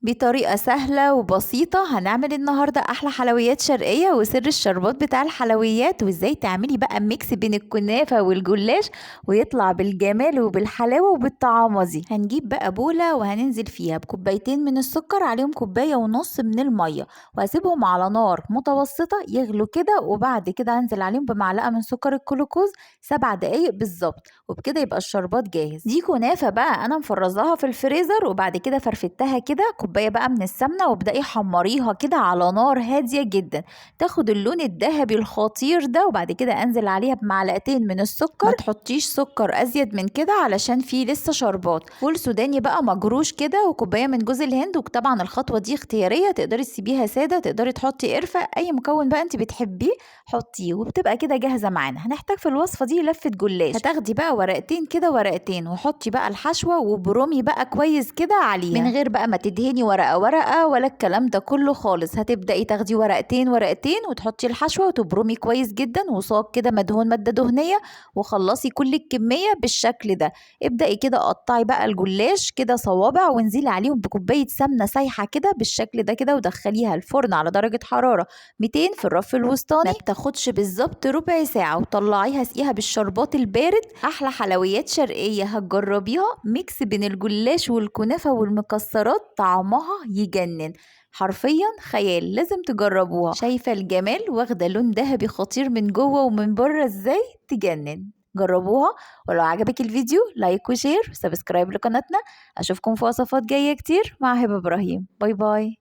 بطريقة سهلة وبسيطة هنعمل النهاردة أحلى حلويات شرقية وسر الشربات بتاع الحلويات، وإزاي تعملي بقى ميكس بين الكنافة والجلاش ويطلع بالجمال وبالحلاوة وبالطعامة دي. هنجيب بقى بولة وهننزل فيها بكوبايتين من السكر، عليهم كوباية ونص من المية، وهسيبهم على نار متوسطة يغلوا كده، وبعد كده هنزل عليهم بمعلقة من سكر الجلوكوز 7 دقايق بالظبط، وبكده يبقى الشربات جاهز. دي كنافة بقى أنا مفرزاها في الفريزر، وبعد كده فرفتها كده كوبايه بقى من السمنه، وابدأي حمريها كده على نار هاديه جدا تاخد اللون الذهبي الخطير ده، وبعد كده انزل عليها بمعلقتين من السكر. ما تحطيش سكر ازيد من كده علشان فيه لسه شربات. فول سوداني بقى مجروش كده، وكوبايه من جوز الهند، وطبعا الخطوه دي اختياريه، تقدري تسيبيها ساده، تقدري تحطي قرفه، اي مكون بقى انت بتحبيه حطيه، وبتبقى كده جاهزه معانا. هنحتاج في الوصفه دي لفه جلاش، هتاخدي بقى ورقتين كده ورقتين، وحطي بقى الحشوه وبرومي بقى كويس كده عليها، من غير بقى ما تدهني ورقه ورقه ولا الكلام ده كله خالص. هتبداي تاخدي ورقتين ورقتين وتحطي الحشوه وتبرمي كويس جدا، وصاج كده مدهون ماده دهنيه، وخلصي كل الكميه بالشكل ده. ابداي كده قطعي بقى الجلاش كده صوابع، وانزلي عليهم بكوبايه سمنه سايحه كده بالشكل ده كده، ودخليها الفرن على درجه حراره 200 في الرف الوسطاني. ما بتاخدش بالظبط ربع ساعه، وطلعيها اسقيها بالشربات البارد. احلى حلويات شرقيه هتجربيها، ميكس بين الجلاش والكنافه والمكسرات، طعمها يجنن حرفيا خيال، لازم تجربوها. شايفه الجمال واخده لون ذهبي خطير من جوه ومن بره ازاي، تجنن. جربوها، ولو عجبك الفيديو لايك وشير وسبسكرايب لقناتنا. اشوفكم في وصفات جايه كتير مع هبه ابراهيم. باي باي.